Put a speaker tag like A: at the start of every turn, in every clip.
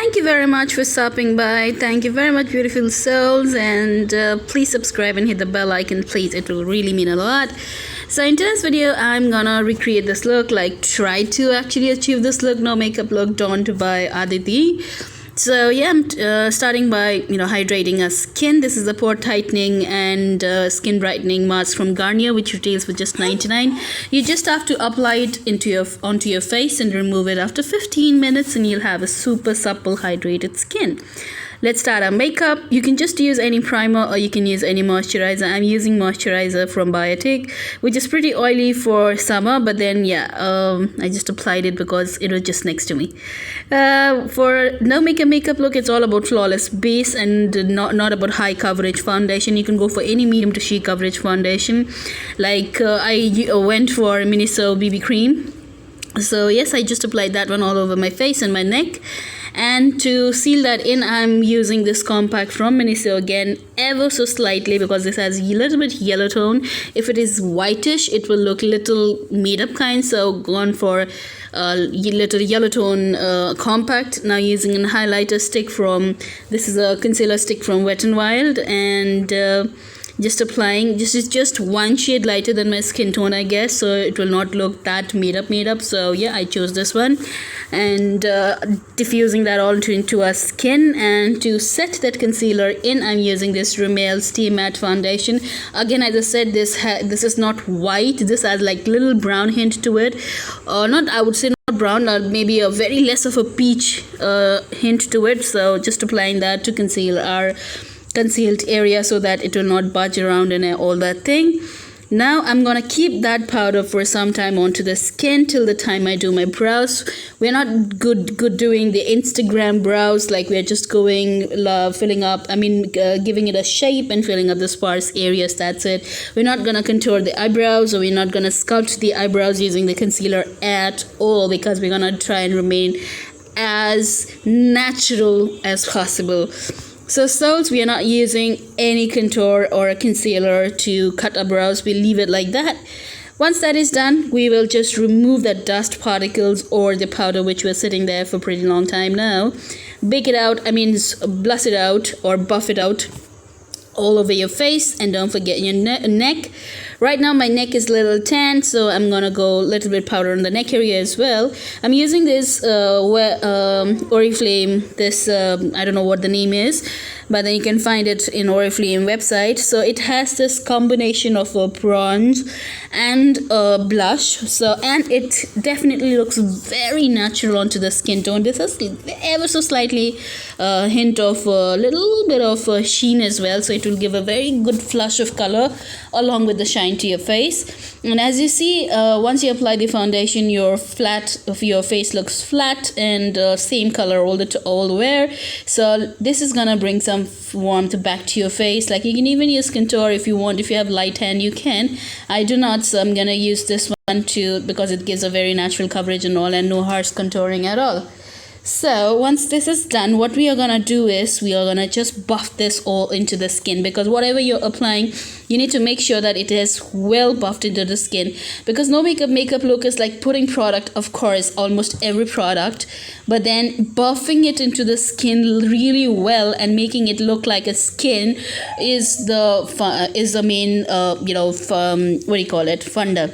A: Thank you very much for stopping by. Thank you very much, beautiful souls. And please subscribe and hit the bell icon, please. It will really mean a lot. So in today's video, I'm gonna recreate this look, like try to actually achieve this look, no makeup look done by Aditi. So yeah, I'm starting by hydrating our skin. This is a pore tightening and skin brightening mask from Garnier, which retails for just $99. You just have to apply it onto your face and remove it after 15 minutes, and you'll have a super supple, hydrated skin. Let's start our makeup. You can just use any primer or you can use any moisturizer. I'm using moisturizer from Biotic, which is pretty oily for summer, but then I just applied it because it was just next to me. For no makeup look, it's all about flawless base and not about high coverage foundation. You can go for any medium to sheer coverage foundation. Like I went for Miniso BB cream. So yes, I just applied that one all over my face and my neck. And to seal that in, I'm using this compact from Miniso again, ever so slightly, because this has a little bit yellow tone. If it is whitish, it will look little made up kind, so gone for a little yellow tone compact. Now using a highlighter stick from, this is a concealer stick from Wet n Wild, and just applying, this is just one shade lighter than my skin tone, I guess, so it will not look that made up. So yeah, I chose this one, and diffusing that all into our skin. And to set that concealer in, I'm using this Rimmel Stay Matte foundation. Again, as I said, this is not white. This has like little brown hint to it, not, I would say not brown, or maybe a very less of a peach hint to it. So just applying that to conceal our concealed area so that it will not budge around and all that thing. Now I'm gonna keep that powder for some time onto the skin till the time I do my brows. We're not good doing the Instagram brows, like we're just going filling up, giving it a shape and filling up the sparse areas. That's it. We're not gonna contour the eyebrows, or we're not gonna sculpt the eyebrows using the concealer at all, because we're gonna try and remain as natural as possible. So souls, we are not using any contour or a concealer to cut our brows. We leave it like that. Once that is done, we will just remove the dust particles or the powder which was sitting there for a pretty long time now. Bake it out, bless it out or buff it out all over your face, and don't forget your neck. Right now my neck is a little tan, so I'm gonna go a little bit powder on the neck area as well. I'm using this Oriflame, this I don't know what the name is, but then you can find it in Oriflame website. So it has this combination of a bronze and a blush, and it definitely looks very natural onto the skin tone. This is ever so slightly hint of a little bit of sheen as well, so it will give a very good flush of color along with the shine to your face. And as you see, once you apply the foundation, your face looks flat and same color all the way. So this is gonna bring some warmth back to your face. Like you can even use contour if you want. If you have light tan, you can. I do not, so I'm gonna use this one too, because it gives a very natural coverage and all, and no harsh contouring at all. So once this is done, what we are gonna do is we are gonna just buff this all into the skin, because whatever you're applying, you need to make sure that it is well buffed into the skin, because no makeup look is like putting product, of course, almost every product, but then buffing it into the skin really well and making it look like a skin is the main funder.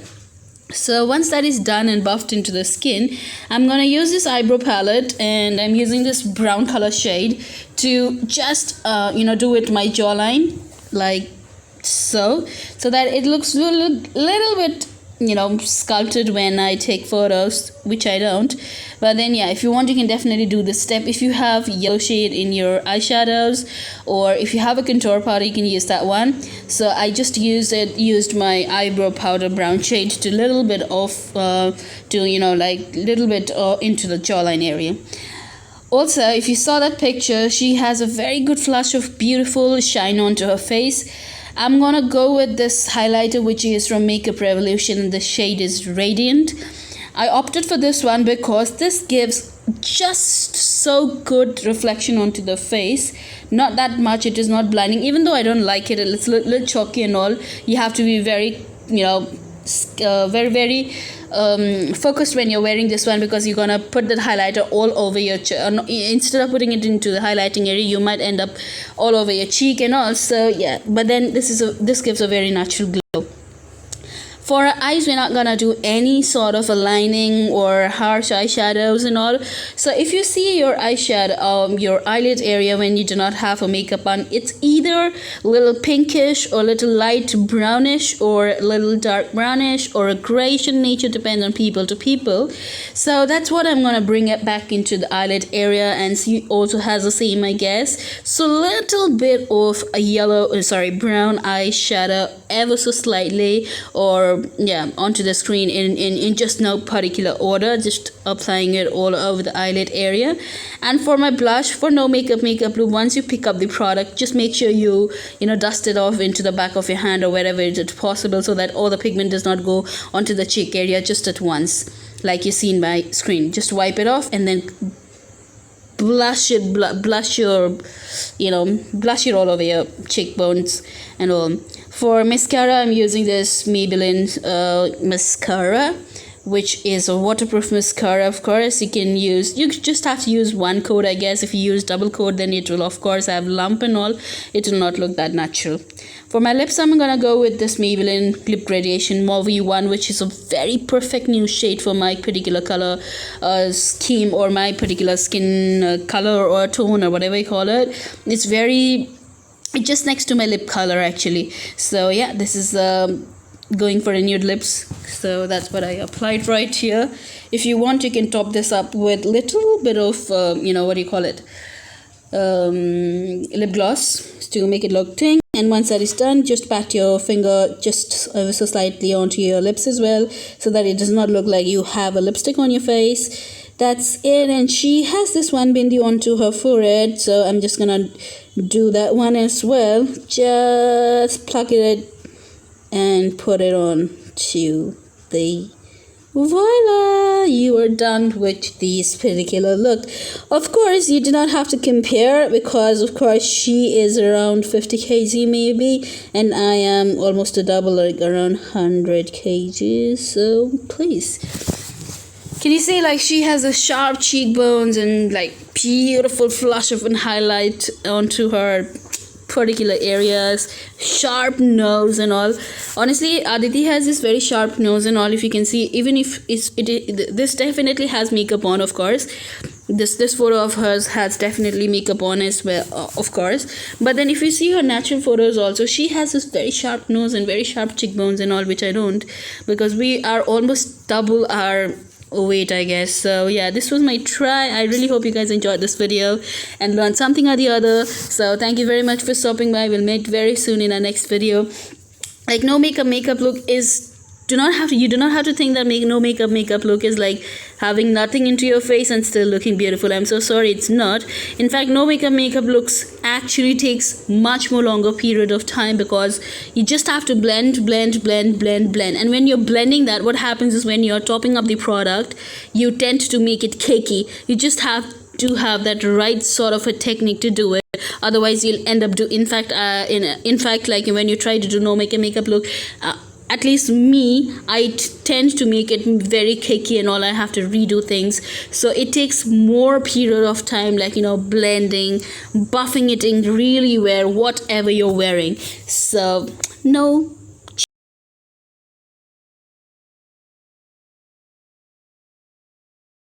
A: So once that is done and buffed into the skin, I'm gonna use this eyebrow palette, and I'm using this brown color shade to just do it my jawline like so that it looks a little bit sculpted when I take photos, which I don't. But then yeah, if you want, you can definitely do this step. If you have yellow shade in your eyeshadows, or if you have a contour powder, you can use that one. So I just used my eyebrow powder brown shade to little bit of into the jawline area. Also, if you saw that picture, she has a very good flush of beautiful shine onto her face. I'm gonna go with this highlighter, which is from Makeup Revolution, and the shade is Radiant. I opted for this one because this gives just so good reflection onto the face. Not that much, it is not blinding, even though I don't like it. It's a little chalky and all. You have to be very very focused when you're wearing this one, because you're gonna put that highlighter all over your instead of putting it into the highlighting area, you might end up all over your cheek and all. So yeah, but then this gives a very natural glow. For our eyes, we're not gonna do any sort of a lining or harsh eyeshadows and all. So if you see your eyeshadow, your eyelid area when you do not have a makeup on, it's either little pinkish or little light brownish or little dark brownish or a grayish in nature, depends on people to people. So that's what I'm gonna bring it back into the eyelid area, and she also has the same, I guess. So little bit of a brown eyeshadow, ever so slightly, or yeah, onto the screen in just no particular order, just applying it all over the eyelid area. And for my blush, for No Makeup look, once you pick up the product, just make sure you dust it off into the back of your hand or wherever it is possible, so that all the pigment does not go onto the cheek area just at once, like you see in my screen. Just wipe it off and then blush it all over your cheekbones and all. For mascara, I'm using this Maybelline mascara, which is a waterproof mascara. Of course, you just have to use one coat, I guess. If you use double coat, then it will of course have lump and all. It will not look that natural. For my lips, I'm gonna go with this Maybelline Lip Gradation Mauve 1, which is a very perfect new shade for my particular color scheme, or my particular skin color or tone, or whatever you call it. It's just next to my lip color actually. So yeah, this is going for a nude lips, so that's what I applied right here. If you want, you can top this up with little bit of lip gloss to make it look ting. And once that is done, just pat your finger just ever so slightly onto your lips as well, so that it does not look like you have a lipstick on your face. That's it. And she has this one bindi onto her forehead, so I'm just gonna do that one as well. Just pluck it and put it on to the voila, you are done with this particular look. Of course, you do not have to compare, because of course she is around 50 kg maybe, and I am almost a double, like around 100 kg. So please, can you see, like, she has a sharp cheekbones and like beautiful flush of an highlight onto her particular areas, sharp nose and all. Honestly, Aditi has this very sharp nose and all. If you can see, even if this definitely has makeup on, of course. This photo of hers has definitely makeup on as well, of course. But then if you see her natural photos also, she has this very sharp nose and very sharp cheekbones and all, which I don't, because we are almost double our weight, I guess. So yeah, this was my try. I really hope you guys enjoyed this video and learned something or the other. So thank you very much for stopping by. We'll meet very soon in our next video. Like, no makeup look is, you do not have to think that no makeup look is like having nothing into your face and still looking beautiful. I'm so sorry, it's not. In fact, no makeup looks actually takes much more longer period of time, because you just have to blend. And when you're blending that, what happens is when you're topping up the product, you tend to make it cakey. You just have to have that right sort of a technique to do it. Otherwise, you'll end up in fact, like when you try to do no makeup look, at least me, I tend to make it very cakey and all. I have to redo things, so it takes more period of time, like blending, buffing it in really well, whatever you're wearing. So no